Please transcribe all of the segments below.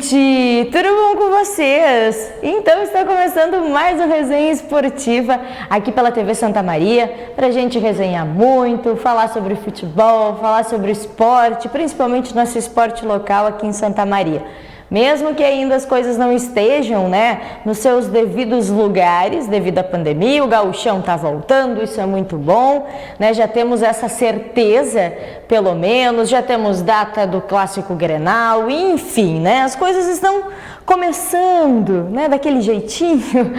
gente! Tudo bom com vocês? Então está começando mais uma resenha esportiva aqui pela TV Santa Maria, pra gente resenhar muito, falar sobre futebol, falar sobre esporte, principalmente nosso esporte local aqui em Santa Maria. Mesmo que ainda as coisas não estejam, nos seus devidos lugares, devido à pandemia, o gauchão tá voltando, isso é muito bom, já temos essa certeza, pelo menos, já temos data do Clássico Grenal, enfim, as coisas estão começando, daquele jeitinho,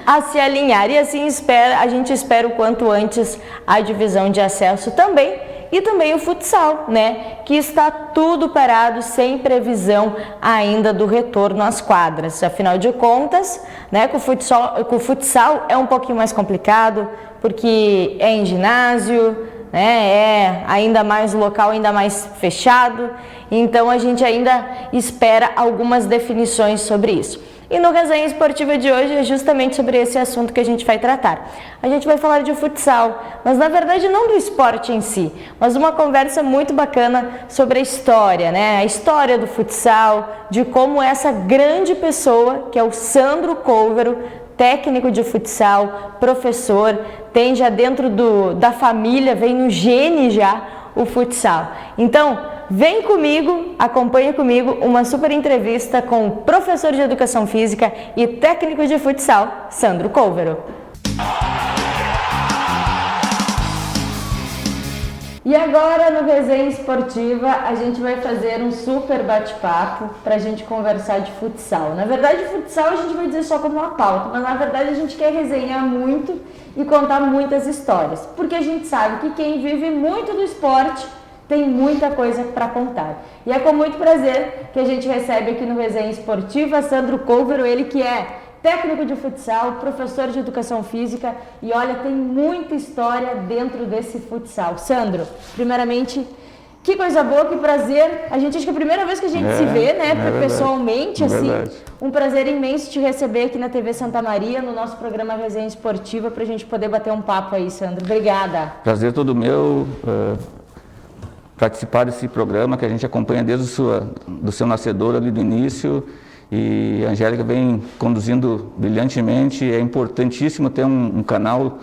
a se alinhar, e assim a gente espera o quanto antes a divisão de acesso também, e também o futsal, que está tudo parado, sem previsão ainda do retorno às quadras. Afinal de contas, com o futsal é um pouquinho mais complicado, porque é em ginásio, é ainda mais local, ainda mais fechado, então a gente ainda espera algumas definições sobre isso. E no Resenha Esportiva de hoje é justamente sobre esse assunto que a gente vai tratar. A gente vai falar de futsal, mas na verdade não do esporte em si, mas uma conversa muito bacana sobre a história, A história do futsal, de como essa grande pessoa, que é o Sandro Couvero, técnico de futsal, professor, tem já dentro da família, vem no gene já o futsal. Então, vem comigo, acompanha comigo uma super entrevista com o professor de Educação Física e técnico de futsal, Sandro Couvero. E agora no Resenha Esportiva a gente vai fazer um super bate-papo para a gente conversar de futsal. Na verdade, futsal a gente vai dizer só como uma pauta, mas na verdade a gente quer resenhar muito e contar muitas histórias, porque a gente sabe que quem vive muito do esporte tem muita coisa para contar. E é com muito prazer que a gente recebe aqui no Resenha Esportiva Sandro Couvero, ele que é técnico de futsal, professor de Educação Física e olha, tem muita história dentro desse futsal. Sandro, primeiramente, que coisa boa, que prazer. A gente acha que é a primeira vez que a gente se vê, pessoalmente, assim. Verdade. Um prazer imenso te receber aqui na TV Santa Maria, no nosso programa Resenha Esportiva, para a gente poder bater um papo aí, Sandro. Obrigada. Prazer todo meu. Participar desse programa que a gente acompanha desde do seu nascedor ali do início, e a Angélica vem conduzindo brilhantemente. É importantíssimo ter um canal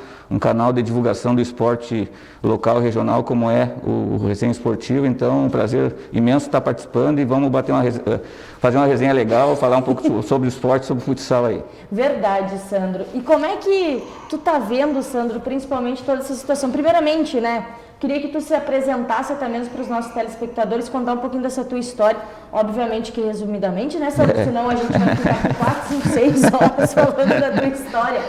de divulgação do esporte local e regional como é o Resenha Esportivo. Então, um prazer imenso estar participando, e vamos fazer uma resenha legal, falar um pouco sobre o esporte, sobre o futsal aí. Verdade, Sandro. E como é que tu tá vendo, Sandro, principalmente toda essa situação? Primeiramente, queria que tu se apresentasse até mesmo para os nossos telespectadores, contar um pouquinho dessa tua história, obviamente que resumidamente, Sandro? Senão a gente vai ficar com 4, 5, 6 horas falando da tua história.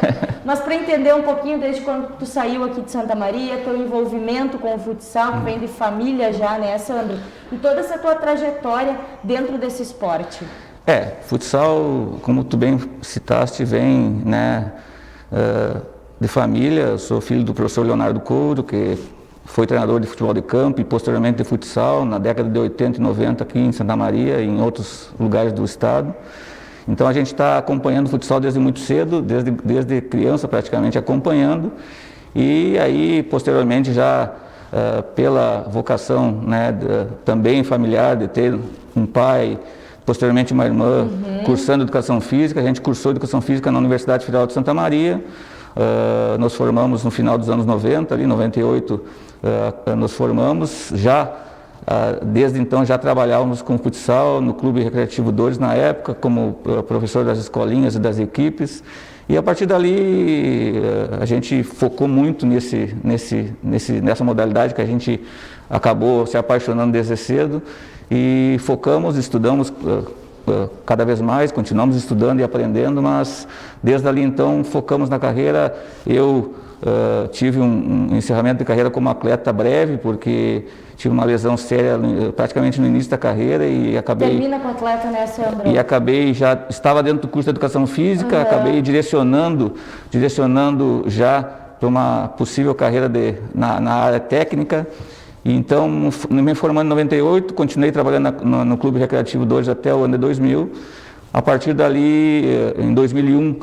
Mas para entender um pouquinho desde quando tu saiu aqui de Santa Maria, teu envolvimento com o futsal, que vem de família já, Sandro? E toda essa tua trajetória dentro desse esporte. Futsal, como tu bem citaste, vem, de família. Eu sou filho do professor Leonardo Couro, que foi treinador de futebol de campo e posteriormente de futsal na década de 80 e 90 aqui em Santa Maria e em outros lugares do estado. Então a gente está acompanhando o futsal desde muito cedo, desde criança praticamente acompanhando, e aí posteriormente já pela vocação também familiar de ter um pai, posteriormente uma irmã cursando Educação Física. A gente cursou Educação Física na Universidade Federal de Santa Maria. Nos formamos no final dos anos 90, ali 98 nos formamos. Desde então já trabalhávamos com futsal no Clube Recreativo Dores na época, como professor das escolinhas e das equipes. E a partir dali a gente focou muito nessa modalidade que a gente acabou se apaixonando desde cedo, e focamos, estudamos cada vez mais, continuamos estudando e aprendendo, mas desde ali então focamos na carreira. Eu tive um encerramento de carreira como atleta breve, porque tive uma lesão séria praticamente no início da carreira e acabei... Termina com atleta, Sandro? E acabei, já estava dentro do curso de Educação Física, acabei direcionando já para uma possível carreira na área técnica. E então, me formando em 98, continuei trabalhando no Clube Recreativo 2 até o ano de 2000. A partir dali, em 2001,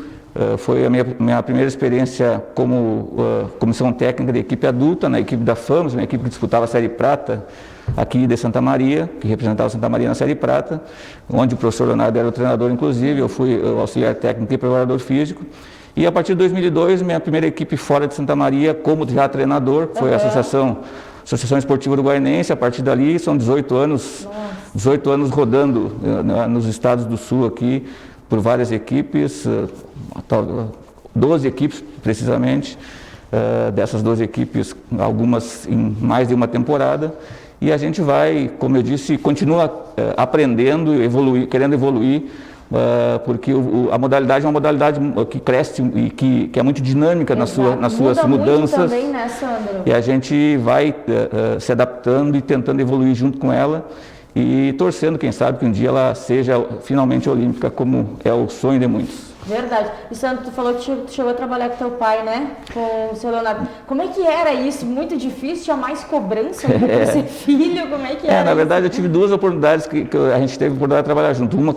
Foi a minha primeira experiência como comissão técnica de equipe adulta, na equipe da FAMS, uma equipe que disputava a Série Prata aqui de Santa Maria, que representava Santa Maria na Série Prata, onde o professor Leonardo era o treinador, inclusive, eu fui auxiliar técnico e preparador físico. E a partir de 2002, minha primeira equipe fora de Santa Maria, como já treinador, foi a Associação Esportiva Uruguaianense. A partir dali, são 18 anos rodando nos estados do Sul aqui, por várias equipes, 12 equipes precisamente, dessas 12 equipes, algumas em mais de uma temporada, e a gente vai, como eu disse, continua aprendendo, querendo evoluir, porque a modalidade é uma modalidade que cresce e que é muito dinâmica nas suas mudanças, também, né, Sandro? E a gente vai se adaptando e tentando evoluir junto com ela, e torcendo, quem sabe, que um dia ela seja finalmente olímpica, como é o sonho de muitos. Verdade. E Sandro, tu falou que tu chegou a trabalhar com teu pai, né? Com o seu Leonardo. Como é que era isso? Muito difícil? Tinha mais cobrança por ser filho? Como é que era? Na verdade, eu tive duas oportunidades que a gente teve a oportunidade de trabalhar junto. Uma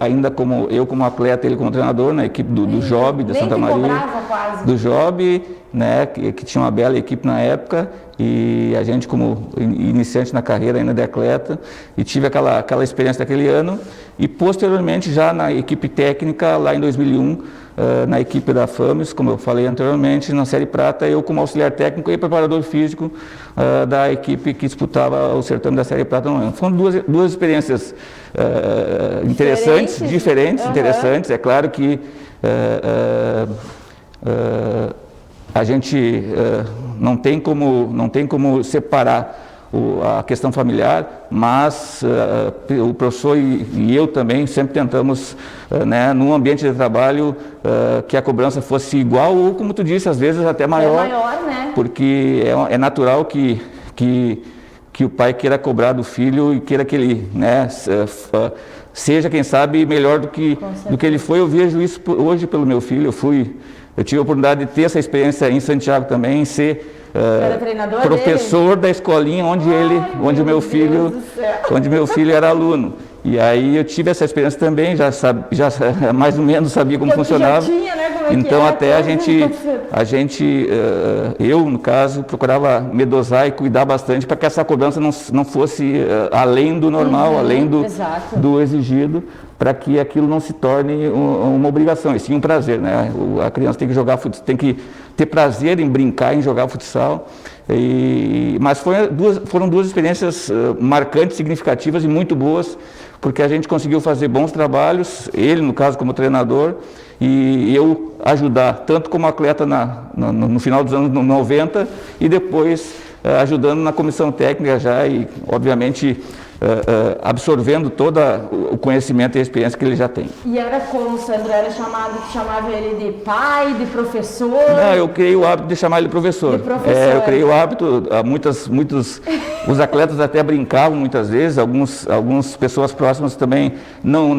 ainda como eu como atleta, ele como treinador, na equipe do Job, de Santa Maria. Cobrava quase. Do Job, né? Que tinha uma bela equipe na época. E a gente, como iniciante na carreira ainda de atleta, e tive aquela experiência daquele ano, e posteriormente já na equipe técnica, lá em 2001, na equipe da FAMES, como eu falei anteriormente, na Série Prata, eu como auxiliar técnico e preparador físico da equipe que disputava o certame da Série Prata no ano. Foram duas experiências interessantes, diferentes, interessantes. É claro que a gente não tem como separar a questão familiar, mas o professor e eu também sempre tentamos, num ambiente de trabalho, que a cobrança fosse igual ou, como tu disse, às vezes até maior, né? Porque é natural que o pai queira cobrar do filho e queira que ele, seja, quem sabe, melhor do que ele foi. Eu vejo isso hoje pelo meu filho. Eu tive a oportunidade de ter essa experiência em Santiago também, ser professor da escolinha onde meu filho era aluno. E aí eu tive essa experiência também, já mais ou menos sabia como funcionava. Já tinha, né, como é então que até eu no caso, procurava me dosar e cuidar bastante para que essa cobrança não fosse além do normal, além do exigido, para que aquilo não se torne uma obrigação, e sim um prazer, né? A criança tem que tem que ter prazer em brincar, em jogar futsal. Mas foram duas experiências marcantes, significativas e muito boas, porque a gente conseguiu fazer bons trabalhos, ele no caso como treinador, e eu ajudar tanto como atleta no final dos anos 90 e depois ajudando na comissão técnica já, e obviamente absorvendo todo o conhecimento e a experiência que ele já tem. E era como, Sandro? Era chamava ele de pai, de professor? Não, eu criei o hábito de chamar ele de professor. Eu criei o hábito, os atletas até brincavam muitas vezes, algumas pessoas próximas também não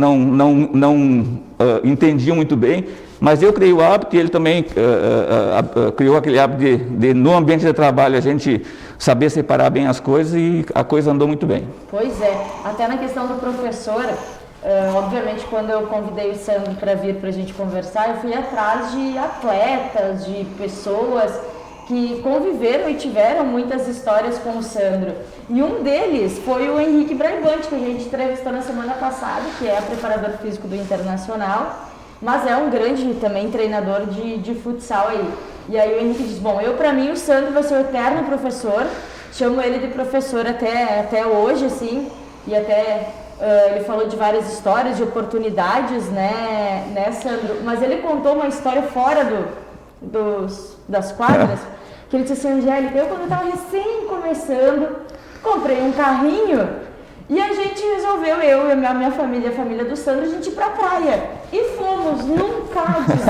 entendiam muito bem, mas eu criei o hábito e ele também criou aquele hábito de no ambiente de trabalho a gente saber separar bem as coisas, e a coisa andou muito bem. Pois é, até na questão do professor, obviamente quando eu convidei o Sandro para vir para a gente conversar, eu fui atrás de atletas, de pessoas que conviveram e tiveram muitas histórias com o Sandro. E um deles foi o Henrique Braibante, que a gente entrevistou na semana passada, que é preparador físico do Internacional, mas é um grande também treinador de futsal aí. E aí o Henrique diz, bom, para mim o Sandro vai ser o eterno professor, chamo ele de professor até hoje, assim, e até ele falou de várias histórias, de oportunidades, né, Sandro? Mas ele contou uma história fora das quadras, que ele disse assim, Angélica, eu quando estava recém começando, comprei um carrinho e a gente resolveu, eu e a minha família, a família do Sandro, a gente ir pra praia. E fomos num Cádiz,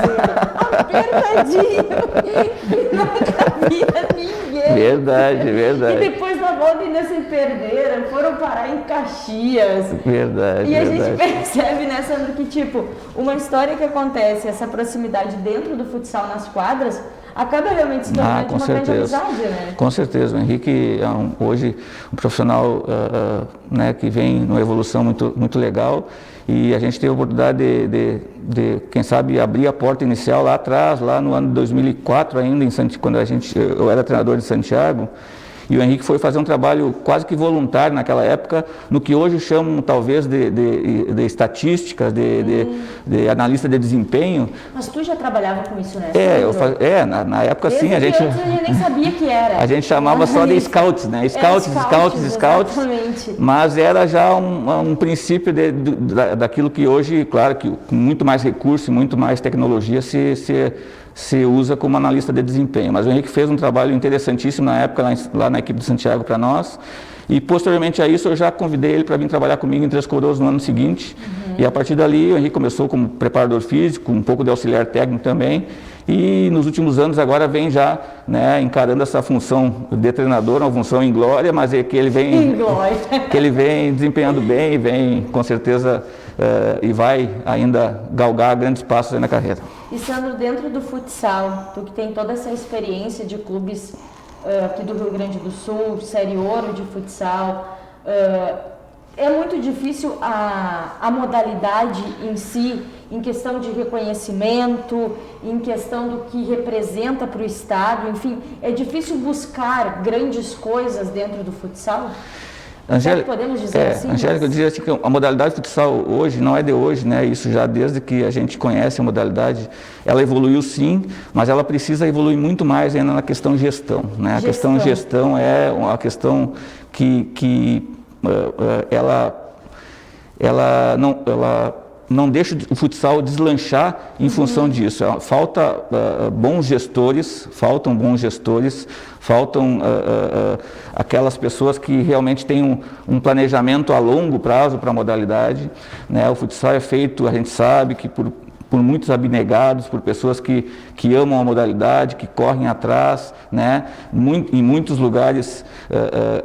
apertadinho, e nunca via ninguém. Verdade. E depois na volta ainda se perderam, foram parar em Caxias. Verdade. E a gente percebe, né, Sandro, que tipo, uma história que acontece, essa proximidade dentro do futsal nas quadras, acaba realmente se tornando uma grande amizade, né? Com certeza, o Henrique é hoje um profissional né, que vem numa evolução muito legal, e a gente teve a oportunidade de, quem sabe, abrir a porta inicial lá atrás, lá no ano de 2004 ainda, quando eu era treinador de Santiago. E o Henrique foi fazer um trabalho quase que voluntário naquela época, no que hoje chamam talvez de estatísticas, de analista de desempenho. Mas tu já trabalhava com isso, né? Na época sim, a gente nem sabia que era. A gente chamava só de scouts, né? Scouts. Exatamente. Mas era já um princípio daquilo que hoje, claro, que com muito mais recurso, muito mais tecnologia se usa como analista de desempenho. Mas o Henrique fez um trabalho interessantíssimo na época, lá na equipe de Santiago para nós, e posteriormente a isso eu já convidei ele para vir trabalhar comigo em Três Coroas no ano seguinte, e a partir dali o Henrique começou como preparador físico, um pouco de auxiliar técnico também, e nos últimos anos agora vem já, né, encarando essa função de treinador, uma função em glória, mas é que ele vem desempenhando bem, e vem com certeza e vai ainda galgar grandes passos aí na carreira. E Sandro, dentro do futsal, tu que tem toda essa experiência de clubes aqui do Rio Grande do Sul, Série Ouro de futsal, é muito difícil a modalidade em si, em questão de reconhecimento, em questão do que representa para o estado, enfim, é difícil buscar grandes coisas dentro do futsal? Angélica, podemos dizer assim? Angélica, eu diria assim que a modalidade de futsal hoje não é de hoje, né? Isso já desde que a gente conhece a modalidade, ela evoluiu sim, mas ela precisa evoluir muito mais ainda na questão gestão, né? A questão gestão é uma questão que ela não deixa o futsal deslanchar em função disso. Faltam bons gestores, faltam aquelas pessoas que realmente têm um planejamento a longo prazo para a modalidade, né? O futsal é feito, a gente sabe que por muitos abnegados, por pessoas que amam a modalidade, que correm atrás, né? Em muitos lugares,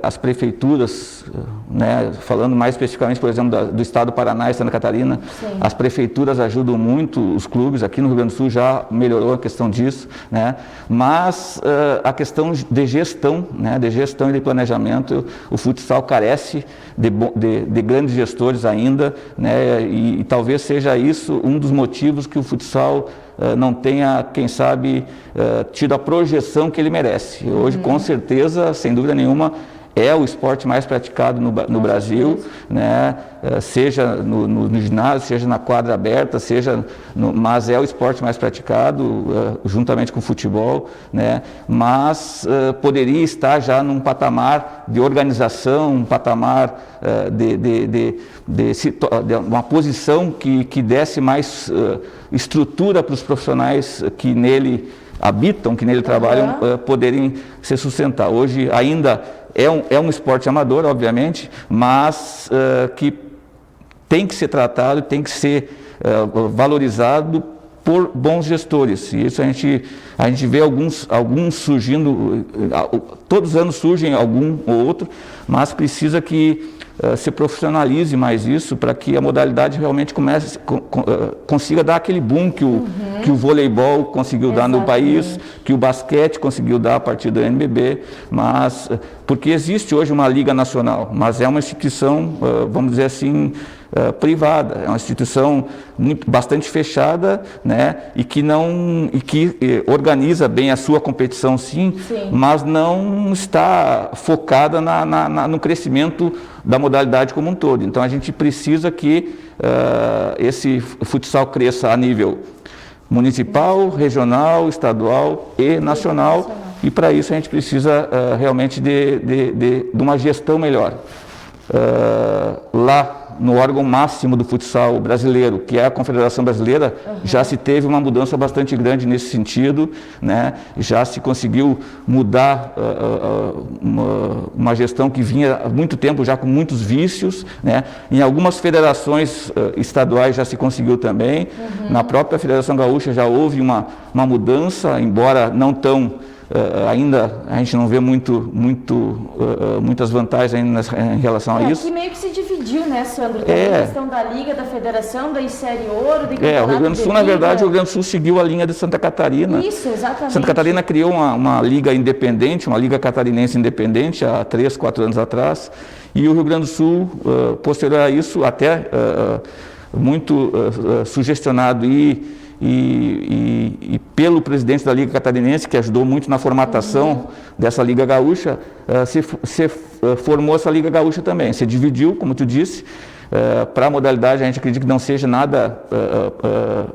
as prefeituras, né? Falando mais especificamente, por exemplo, do estado do Paraná e Santa Catarina, sim, as prefeituras ajudam muito os clubes. Aqui no Rio Grande do Sul já melhorou a questão disso, né? Mas a questão de gestão, né? De gestão e de planejamento, o futsal carece de grandes gestores ainda, né? E talvez seja isso um dos motivos que o futsal não tenha, quem sabe, tido a projeção que ele merece. Hoje, com certeza, sem dúvida nenhuma, é o esporte mais praticado no Brasil, né? Seja no ginásio, seja na quadra aberta, mas é o esporte mais praticado, juntamente com o futebol, né? Mas poderia estar já num patamar de organização, um patamar de uma posição que desse mais estrutura para os profissionais que nele habitam, que nele trabalham, poderem se sustentar. Hoje ainda é um esporte amador, obviamente, mas que tem que ser tratado, tem que ser valorizado por bons gestores. E isso a gente vê alguns surgindo, todos os anos surgem algum ou outro, mas precisa que se profissionalize mais isso para que a modalidade realmente consiga dar aquele boom que o voleibol conseguiu dar no país, que o basquete conseguiu dar a partir do NBB, mas porque existe hoje uma liga nacional, mas é uma instituição, vamos dizer assim, privada, é uma instituição bastante fechada, né? E que organiza bem a sua competição, sim, mas não está focada no crescimento da modalidade como um todo. Então a gente precisa que esse futsal cresça a nível municipal, regional, estadual e nacional, e para isso a gente precisa realmente de uma gestão melhor. Lá no órgão máximo do futsal brasileiro, que é a Confederação Brasileira, já se teve uma mudança bastante grande nesse sentido, né? Já se conseguiu mudar uma gestão que vinha há muito tempo já com muitos vícios, né? Em algumas federações estaduais já se conseguiu também, na própria Federação Gaúcha já houve uma mudança, embora não tão ainda a gente não vê muitas vantagens ainda em relação a isso. Que meio que se dividiu, dividiu, né, Sandro? Tem a questão da Liga, da Federação, da Série Ouro, do o Rio Grande do Sul, na verdade, o Rio Grande do Sul seguiu a linha de Santa Catarina. Isso, exatamente. Santa Catarina criou uma liga independente, uma liga catarinense independente, há 3, 4 anos atrás, e o Rio Grande do Sul, posterior a isso, até muito sugestionado e pelo presidente da Liga Catarinense, que ajudou muito na formatação dessa Liga Gaúcha, se formou essa Liga Gaúcha também. Se dividiu, como tu disse, para a modalidade a gente acredita que não seja nada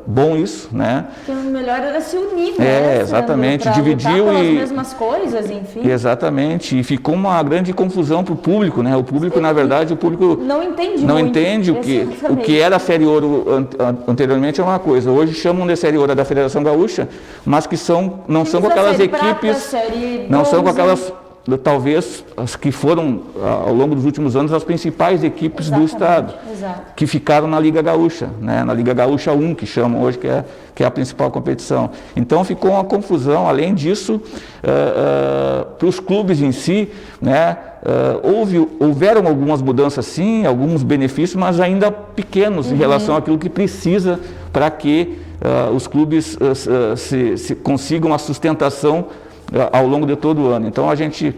bom isso, né? Porque o melhor era se unir, né? Exatamente, dividiu pelas mesmas coisas, enfim. Exatamente, e ficou uma grande confusão para o público, né? O público, na verdade, não entende o que era a Série Ouro anteriormente é uma coisa. Hoje chamam de Série Ouro da Federação Gaúcha, mas que não são com aquelas equipes, não são com aquelas, talvez as que foram ao longo dos últimos anos as principais equipes do estado, que ficaram na Liga Gaúcha, né? Na Liga Gaúcha 1, que chamam hoje, que é a principal competição. Então ficou uma confusão. Além disso, para os clubes em si, né, houveram algumas mudanças sim, alguns benefícios, mas ainda pequenos em relação àquilo que precisa para que os clubes se consigam a sustentação ao longo de todo o ano. Então a gente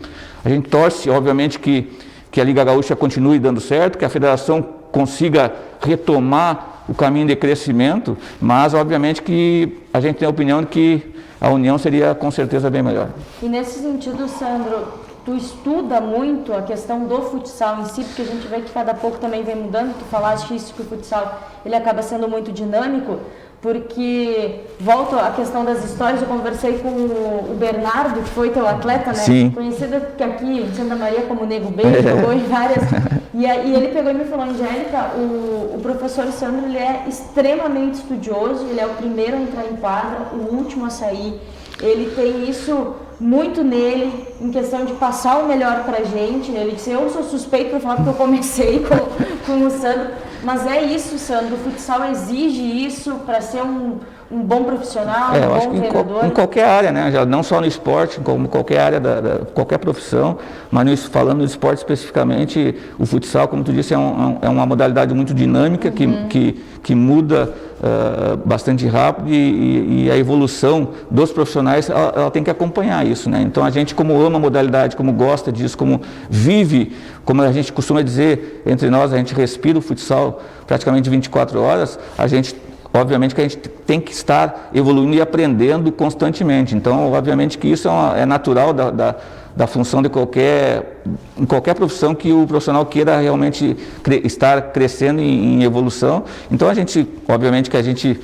torce, obviamente, que a Liga Gaúcha continue dando certo, que a federação consiga retomar o caminho de crescimento, mas obviamente que a gente tem a opinião de que a união seria com certeza bem melhor. E nesse sentido, Sandro, tu estuda muito a questão do futsal em si, porque a gente vê que cada pouco também vem mudando. Tu falaste isso, que o futsal ele acaba sendo muito dinâmico, porque, volto à questão das histórias, eu conversei com o Bernardo, que foi teu atleta, né? Sim. Conhecido aqui em Santa Maria como Nego Bem, jogou em várias. E ele pegou e me falou, Angélica, o professor Sandro, ele é extremamente estudioso, ele é o primeiro a entrar em quadra, o último a sair. Ele tem isso muito nele, em questão de passar o melhor pra gente. Ele disse, eu sou suspeito para falar porque eu comecei com o Sandro, mas é isso, Sandro, o futsal exige isso para ser um bom profissional, um bom treinador? Em qualquer área, né? Já não só no esporte, como qualquer área, qualquer profissão, mas falando do esporte especificamente, o futsal, como tu disse, é uma modalidade muito dinâmica, que muda bastante rápido e a evolução dos profissionais, ela tem que acompanhar isso, né? Então a gente, como ama a modalidade, como gosta disso, como vive, como a gente costuma dizer entre nós, a gente respira o futsal praticamente 24 horas, obviamente que a gente tem que estar evoluindo e aprendendo constantemente. Então, obviamente que isso é natural da função de em qualquer profissão que o profissional queira realmente estar crescendo em evolução. Então, obviamente que a gente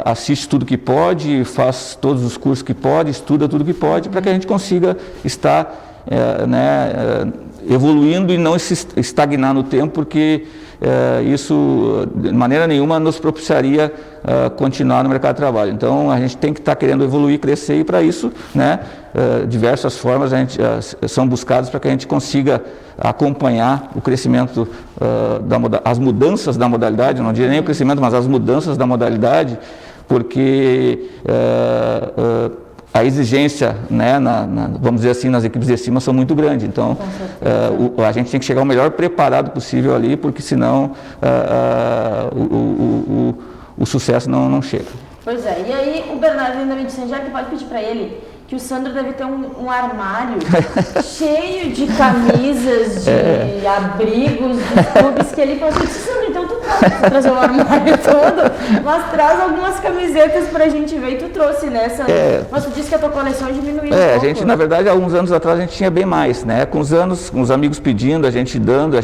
assiste tudo que pode, faz todos os cursos que pode, estuda tudo que pode, para que a gente consiga estar evoluindo e não se estagnar no tempo, porque isso de maneira nenhuma nos propiciaria continuar no mercado de trabalho. Então a gente tem que estar querendo evoluir, crescer, e para isso, né, diversas formas são buscadas para que a gente consiga acompanhar o crescimento, as mudanças da modalidade, não diria nem o crescimento, mas as mudanças da modalidade, porque a exigência, né, vamos dizer assim, nas equipes de cima são muito grande. Então, a gente tem que chegar o melhor preparado possível ali, porque senão o sucesso não chega. Pois é, e aí o Bernardo ainda me disse, já que pode pedir para ele, que o Sandro deve ter um armário cheio de camisas, de abrigos, de clubes que ele pode dizer, Sandro, então tu pode trazer o armário todo, mas traz algumas camisetas pra gente ver, e tu trouxe, né, Sandro? Mas tu disse que a tua coleção diminuiu um pouco. A gente, na verdade, há uns anos atrás a gente tinha bem mais, né? Com os anos, com os amigos pedindo, a gente dando,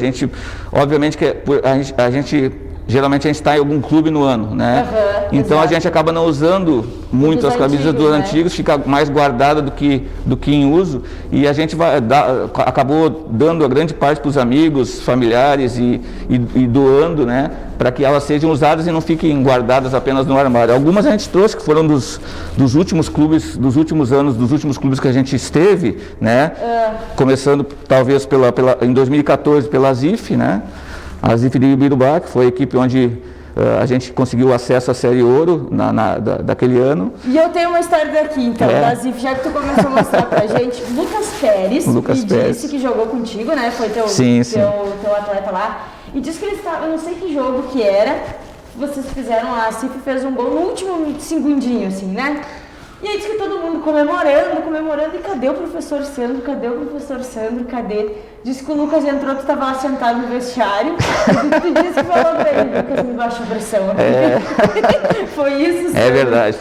obviamente que geralmente a gente está em algum clube no ano, né? Então exato. A gente acaba não usando muito as camisas dos antigos, fica mais guardada do que em uso, e a gente acabou dando a grande parte para os amigos, familiares e doando, né? Para que elas sejam usadas e não fiquem guardadas apenas no armário. Algumas a gente trouxe, que foram dos últimos clubes, dos últimos anos, dos últimos clubes que a gente esteve, né? Começando talvez em 2014 pela ZIF, né? A ZIF de Ibirubá, que foi a equipe onde a gente conseguiu acesso à Série Ouro daquele ano. E eu tenho uma história daqui, então, da ZIF, já que tu começou a mostrar pra gente. Lucas Pérez, disse que jogou contigo, né? Foi teu atleta lá. E disse que ele estava, eu não sei que jogo que era, vocês fizeram, a CIF fez um gol no último segundinho, assim, né? E aí disse que todo mundo comemorando, e cadê o professor Sandro? Cadê? Disse que o Lucas entrou, tu estava lá sentado no vestiário, e tu disse que falou pra ele, Lucas, me baixa a pressão. Foi isso, Sandro? É verdade,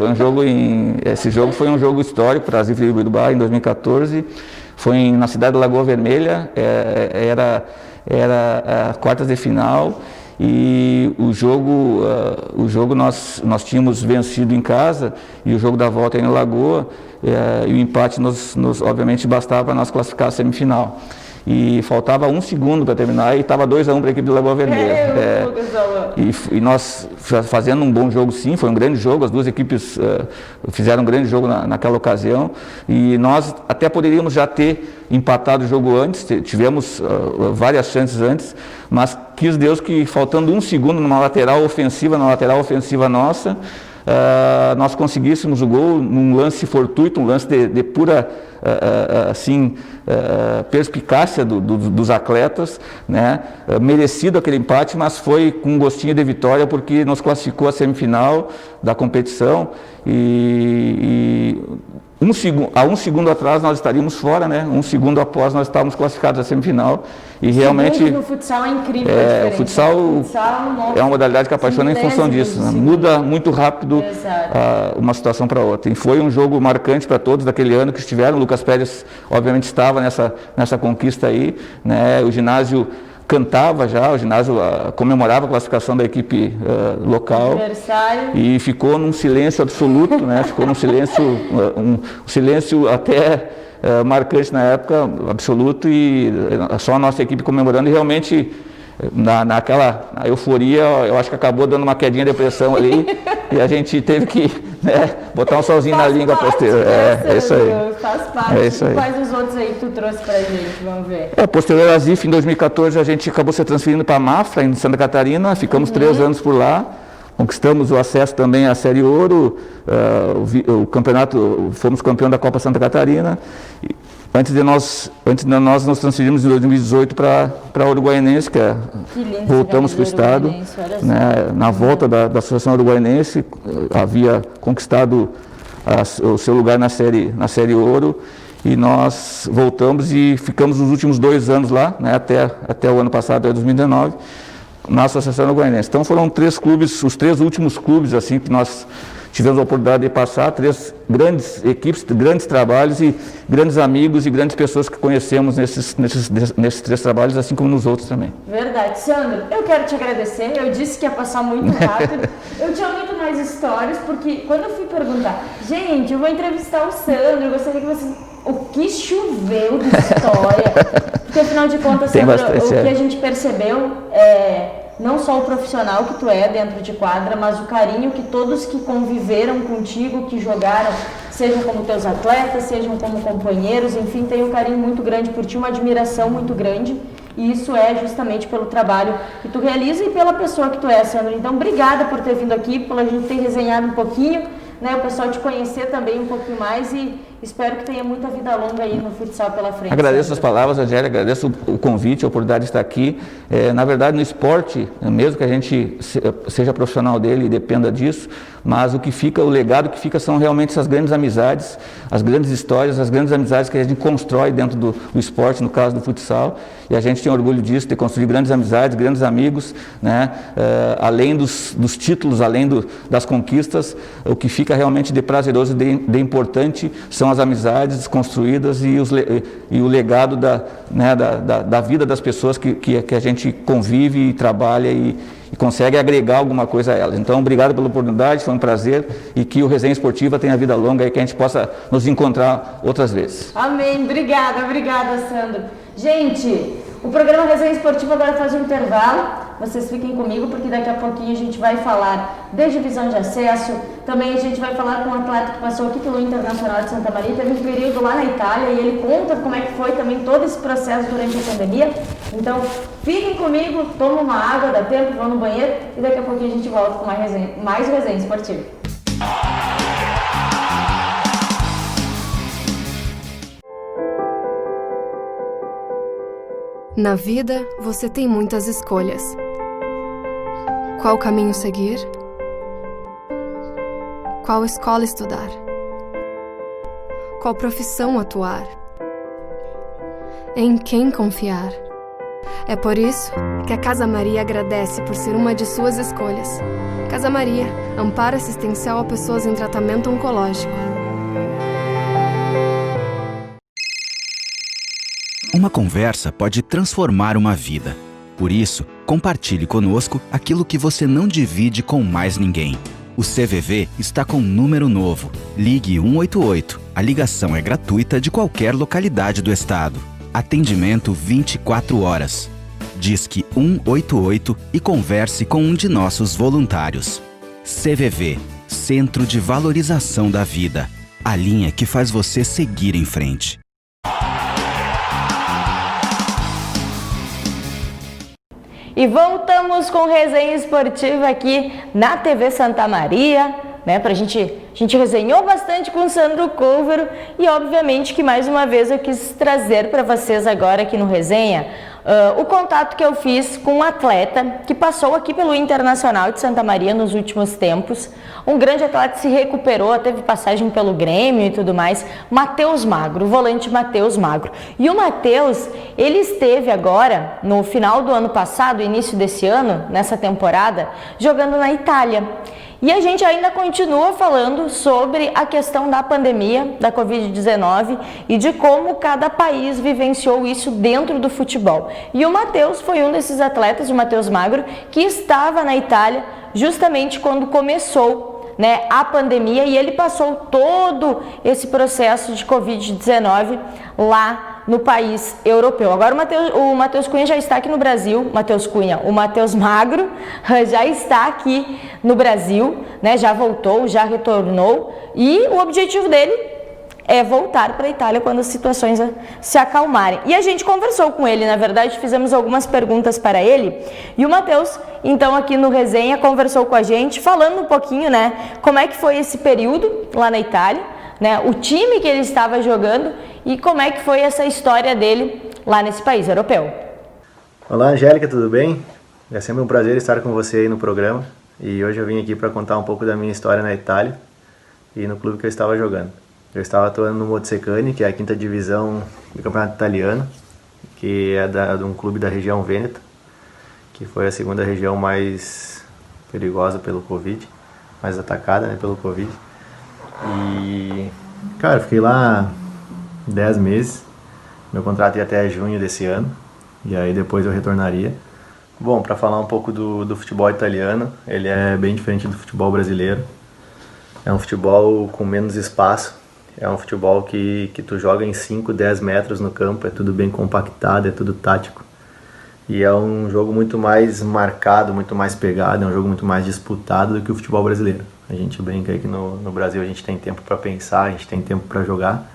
esse jogo foi um jogo histórico para a ZIF de Imbituba em 2014, foi na cidade da Lagoa Vermelha, era a quartas de final. E o jogo nós tínhamos vencido em casa e o jogo da volta aí na Lagoa, e o empate obviamente bastava para nós classificar a semifinal. E faltava 1 segundo para terminar e estava 2-1 para a equipe do Lagoa Vermelha. E nós fazendo um bom jogo, sim, foi um grande jogo, as duas equipes fizeram um grande jogo naquela ocasião, e nós até poderíamos já ter empatado o jogo antes, tivemos várias chances antes, mas quis Deus que faltando 1 segundo na lateral ofensiva nossa, nós conseguíssemos o gol num lance fortuito, um lance de pura perspicácia dos atletas, né? Merecido aquele empate, mas foi com um gostinho de vitória porque nos classificou a semifinal da competição e 1 segundo atrás nós estaríamos fora, né? 1 segundo após nós estávamos classificados à semifinal e realmente no futsal é incrível. O futsal é uma modalidade que apaixona em função disso, né? Muda muito rápido uma situação para outra. E foi um jogo marcante para todos daquele ano que estiveram. O Lucas Pérez obviamente estava nessa conquista aí, né? O ginásio cantava já, o ginásio comemorava a classificação da equipe local e ficou num silêncio absoluto, né? Ficou num silêncio, um silêncio até marcante na época, absoluto, e só a nossa equipe comemorando e realmente naquela euforia, eu acho que acabou dando uma quedinha de pressão ali e a gente teve que botar um solzinho na língua posterior. É isso aí. Faz parte. É isso aí. Quais os outros aí que tu trouxe pra gente? Vamos ver. Posterior à ZIF, em 2014, a gente acabou se transferindo para a Mafra, em Santa Catarina, ficamos 3 anos por lá. Conquistamos o acesso também à Série Ouro, o campeonato, fomos campeão da Copa Santa Catarina. Antes de nós nos transferimos em 2018 para a Uruguaianense, que voltamos para o estado, né, na volta da Associação Uruguaianense, havia conquistado o seu lugar na série Ouro, e nós voltamos e ficamos nos últimos 2 anos lá, né, até o ano passado, até 2019, na Associação Uruguaianense. Então foram 3 clubes, os 3 últimos clubes assim que nós tivemos a oportunidade de passar, 3 grandes equipes, grandes trabalhos e grandes amigos e grandes pessoas que conhecemos nesses 3 trabalhos, assim como nos outros também. Verdade. Sandro, eu quero te agradecer, eu disse que ia passar muito rápido, eu tinha muito mais histórias, porque quando eu fui perguntar, gente, eu vou entrevistar o Sandro, eu gostaria que vocês... O que choveu de história, porque afinal de contas, Sandro, o que a gente percebeu é... Não só o profissional que tu é dentro de quadra, mas o carinho que todos que conviveram contigo, que jogaram, sejam como teus atletas, sejam como companheiros, enfim, tem um carinho muito grande por ti, uma admiração muito grande. E isso é justamente pelo trabalho que tu realiza e pela pessoa que tu é, Sandro. Então, obrigada por ter vindo aqui, por a gente ter resenhado um pouquinho, né, o pessoal te conhecer também um pouquinho mais, e espero que tenha muita vida longa aí no futsal pela frente. Agradeço Sandro. as palavras, Angélica, agradeço o convite, a oportunidade de estar aqui. Na verdade, no esporte, mesmo que a gente seja profissional dele e dependa disso, mas o legado que fica são realmente essas grandes amizades, as grandes histórias, as grandes amizades que a gente constrói dentro do esporte, no caso do futsal, e a gente tem orgulho disso, de construir grandes amizades, grandes amigos, né? Além dos títulos, além das conquistas, o que fica realmente de prazeroso e de importante são as amizades construídas e o legado da vida das pessoas que a gente convive e trabalha e consegue agregar alguma coisa a elas. Então, obrigado pela oportunidade, foi um prazer, e que o Resenha Esportiva tenha vida longa e que a gente possa nos encontrar outras vezes. Amém, obrigada, Sandro. Gente, o programa Resenha Esportiva agora faz um intervalo. Vocês fiquem comigo porque daqui a pouquinho a gente vai falar de divisão de acesso, também a gente vai falar com um atleta que passou aqui pelo Internacional de Santa Maria, teve um período lá na Itália e ele conta como é que foi também todo esse processo durante a pandemia. Então, fiquem comigo, tomem uma água, dá tempo, vão no banheiro e daqui a pouquinho a gente volta com mais resenha esportiva. Na vida, você tem muitas escolhas. Qual caminho seguir? Qual escola estudar? Qual profissão atuar? Em quem confiar? É por isso que a Casa Maria agradece por ser uma de suas escolhas. Casa Maria, amparo assistencial a pessoas em tratamento oncológico. Uma conversa pode transformar uma vida. Por isso, compartilhe conosco aquilo que você não divide com mais ninguém. O CVV está com um número novo. Ligue 188. A ligação é gratuita de qualquer localidade do estado. Atendimento 24 horas. Disque 188 e converse com um de nossos voluntários. CVV, Centro de Valorização da Vida. A linha que faz você seguir em frente. E voltamos com resenha esportiva aqui na TV Santa Maria, né? A gente resenhou bastante com o Sandro Couvero e obviamente que mais uma vez eu quis trazer para vocês agora aqui no Resenha o contato que eu fiz com um atleta que passou aqui pelo Internacional de Santa Maria nos últimos tempos. Um grande atleta que se recuperou, teve passagem pelo Grêmio e tudo mais, Matheus Magro, o volante Matheus Magro. E o Matheus, ele esteve agora, no final do ano passado, início desse ano, nessa temporada, jogando na Itália. E a gente ainda continua falando sobre a questão da pandemia, da Covid-19 e de como cada país vivenciou isso dentro do futebol. E o Matheus foi um desses atletas, o Matheus Magro, que estava na Itália justamente quando começou, né, a pandemia, e ele passou todo esse processo de Covid-19 lá no país europeu. Agora o Matheus Cunha já está aqui no Brasil, o Matheus Magro já está aqui no Brasil, né, já voltou, já retornou, e o objetivo dele é voltar para a Itália quando as situações se acalmarem. E a gente conversou com ele, na verdade, fizemos algumas perguntas para ele, e o Matheus, então, aqui no Resenha, conversou com a gente, falando um pouquinho, né, como é que foi esse período lá na Itália, né, o time que ele estava jogando e como é que foi essa história dele lá nesse país europeu. Olá, Angélica, tudo bem? É sempre um prazer estar com você aí no programa, e hoje eu vim aqui para contar um pouco da minha história na Itália e no clube que eu estava jogando. Eu estava atuando no Mozzacani, que é a 5ª divisão do campeonato italiano, que é de um clube da região Vêneto, que foi a 2ª região mais perigosa pelo Covid, mais atacada, né, pelo Covid. E, cara, eu fiquei lá 10 meses, meu contrato ia até junho desse ano, e aí depois eu retornaria. Bom, para falar um pouco do futebol italiano, ele é bem diferente do futebol brasileiro. É um futebol com menos espaço, é um futebol que tu joga em 5, 10 metros no campo, é tudo bem compactado, é tudo tático. E é um jogo muito mais marcado, muito mais pegado, é um jogo muito mais disputado do que o futebol brasileiro. A gente brinca aí que no Brasil a gente tem tempo para pensar, a gente tem tempo para jogar,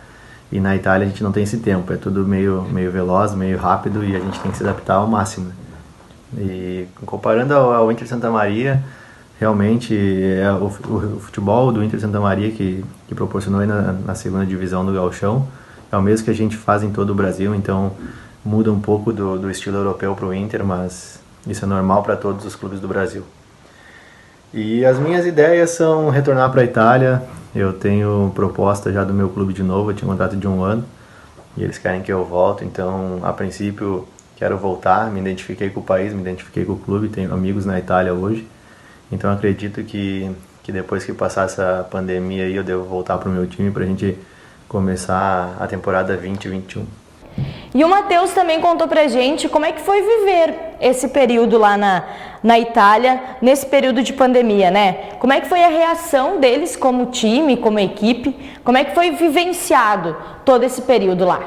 e na Itália a gente não tem esse tempo, é tudo meio veloz, meio rápido, e a gente tem que se adaptar ao máximo. E comparando ao Inter Santa Maria, realmente é o futebol do Inter Santa Maria que proporcionou aí na 2ª divisão do Gauchão, é o mesmo que a gente faz em todo o Brasil, então muda um pouco do estilo europeu para o Inter, mas isso é normal para todos os clubes do Brasil. E as minhas ideias são retornar para a Itália. Eu tenho proposta já do meu clube de novo, eu tinha um contrato de 1 ano, e eles querem que eu volte, então a princípio quero voltar, me identifiquei com o país, me identifiquei com o clube, tenho amigos na Itália hoje, então acredito que depois que passar essa pandemia aí eu devo voltar para o meu time para a gente começar a temporada 2021. E o Matheus também contou pra gente como é que foi viver esse período lá na Itália, nesse período de pandemia, né? Como é que foi a reação deles como time, como equipe? Como é que foi vivenciado todo esse período lá?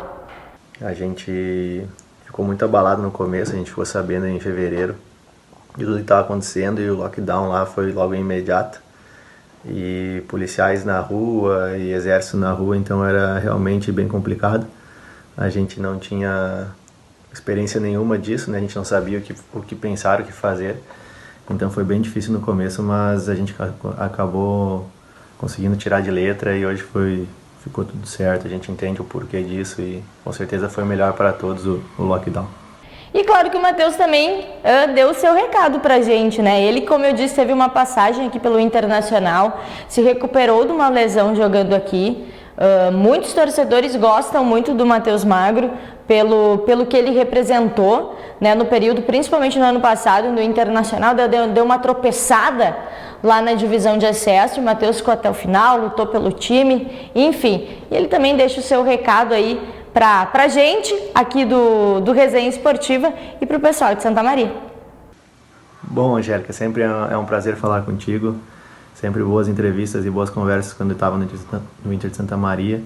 A gente ficou muito abalado no começo, a gente ficou sabendo em fevereiro de tudo que estava acontecendo, e o lockdown lá foi logo imediato. E policiais na rua e exército na rua, então era realmente bem complicado. A gente não tinha experiência nenhuma disso, né? A gente não sabia o que pensar, o que fazer. Então foi bem difícil no começo, mas a gente acabou conseguindo tirar de letra e hoje ficou tudo certo. A gente entende o porquê disso e com certeza foi melhor para todos o lockdown. E claro que o Matheus também deu o seu recado pra gente, né? Ele, como eu disse, teve uma passagem aqui pelo Internacional, se recuperou de uma lesão jogando aqui. Muitos torcedores gostam muito do Matheus Magro pelo que ele representou, né, no período, principalmente no ano passado, no Internacional, deu uma tropeçada lá na divisão de acesso. O Matheus ficou até o final, lutou pelo time, enfim. E ele também deixa o seu recado aí pra gente aqui do Resenha Esportiva e pro pessoal de Santa Maria. Bom, Angélica, sempre é um prazer falar contigo. Sempre boas entrevistas e boas conversas quando eu estava no Inter de Santa Maria.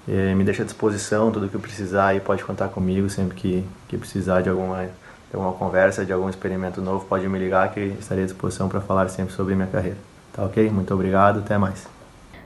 Me deixa à disposição, tudo que precisar aí pode contar comigo. Sempre que precisar de alguma conversa, de algum experimento novo, pode me ligar que estarei à disposição para falar sempre sobre minha carreira. Tá ok? Muito obrigado, até mais.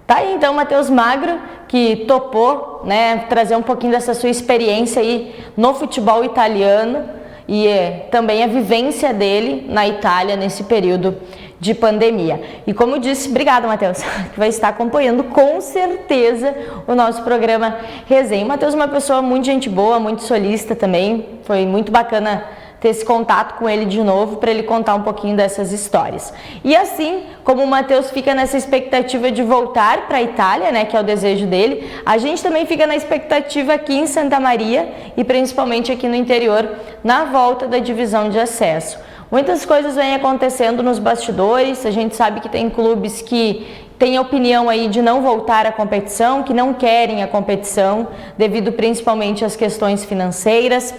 Tá aí então o Matheus Magro, que topou, né, trazer um pouquinho dessa sua experiência aí no futebol italiano e também a vivência dele na Itália nesse período de pandemia. E como eu disse, obrigado, Matheus, que vai estar acompanhando com certeza o nosso programa Resenha. O Matheus é uma pessoa muito gente boa, muito solícita também, foi muito bacana ter esse contato com ele de novo para ele contar um pouquinho dessas histórias. E assim como o Matheus fica nessa expectativa de voltar para a Itália, né, que é o desejo dele, a gente também fica na expectativa aqui em Santa Maria e principalmente aqui no interior, na volta da divisão de acesso. Muitas coisas vêm acontecendo nos bastidores, a gente sabe que tem clubes que têm a opinião aí de não voltar à competição, que não querem a competição, devido principalmente às questões financeiras.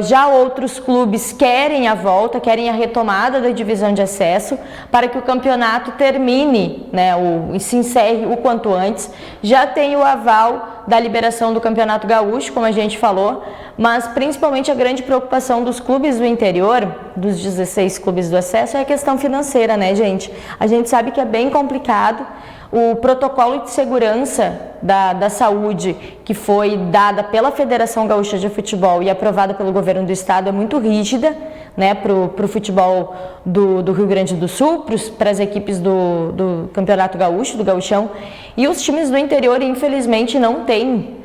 Já outros clubes querem a volta, querem a retomada da divisão de acesso para que o campeonato termine, né, e se encerre o quanto antes. Já tem o aval da liberação do Campeonato Gaúcho, como a gente falou, mas principalmente a grande preocupação dos clubes do interior, dos 16 clubes do acesso, é a questão financeira, né, gente? A gente sabe que é bem complicado. O protocolo de segurança da saúde que foi dada pela Federação Gaúcha de Futebol e aprovada pelo governo do estado é muito rígida, né, para o futebol do Rio Grande do Sul, para as equipes do Campeonato Gaúcho, do Gauchão, e os times do interior infelizmente não têm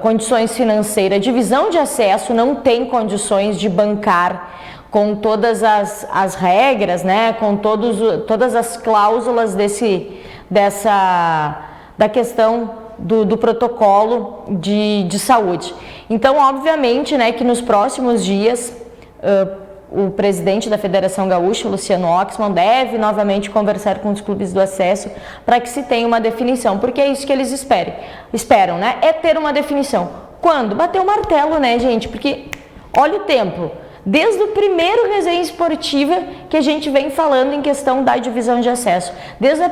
condições financeiras. A divisão de acesso não tem condições de bancar com todas as regras, né, com todas as cláusulas da questão do protocolo de saúde. Então, obviamente, né, que nos próximos dias o presidente da Federação Gaúcha, Luciano Oxman, deve novamente conversar com os clubes do acesso para que se tenha uma definição, porque é isso que eles esperam, né? É ter uma definição. Quando? Bater o martelo, né, gente? Porque olha o tempo. Desde o primeiro Resenha Esportiva que a gente vem falando em questão da divisão de acesso. Desde do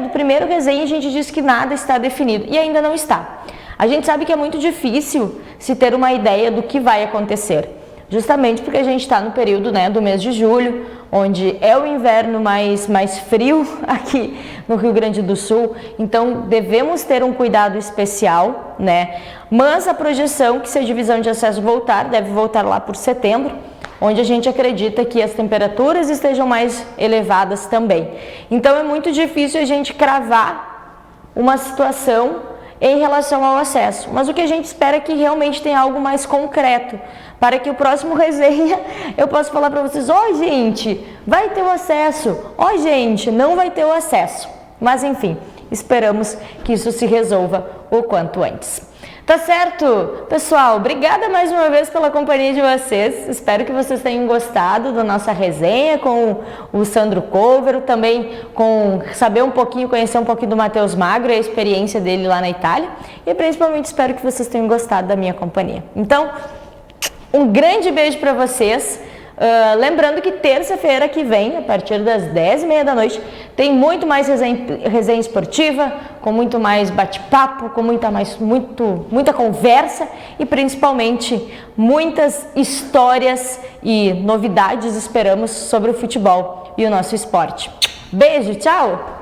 primeiro resenha a gente diz que nada está definido e ainda não está. A gente sabe que é muito difícil se ter uma ideia do que vai acontecer. Justamente porque a gente está no período, né, do mês de julho, onde é o inverno mais frio aqui no Rio Grande do Sul, então devemos ter um cuidado especial, né? Mas a projeção que se a divisão de acesso voltar, deve voltar lá por setembro, onde a gente acredita que as temperaturas estejam mais elevadas também. Então é muito difícil a gente cravar uma situação em relação ao acesso, mas o que a gente espera é que realmente tenha algo mais concreto, para que o próximo resenha eu possa falar para vocês: ó, gente, vai ter o acesso, ó, gente, não vai ter o acesso. Mas enfim, esperamos que isso se resolva o quanto antes. Tá certo? Pessoal, obrigada mais uma vez pela companhia de vocês. Espero que vocês tenham gostado da nossa resenha com o Sandro Covero, também com saber um pouquinho, conhecer um pouquinho do Matheus Magro e a experiência dele lá na Itália. E principalmente espero que vocês tenham gostado da minha companhia. Então, um grande beijo para vocês. Lembrando que terça-feira que vem, a partir das 10h30 da noite, tem muito mais resenha esportiva, com muito mais bate-papo, com muita conversa e principalmente muitas histórias e novidades, esperamos, sobre o futebol e o nosso esporte. Beijo, tchau!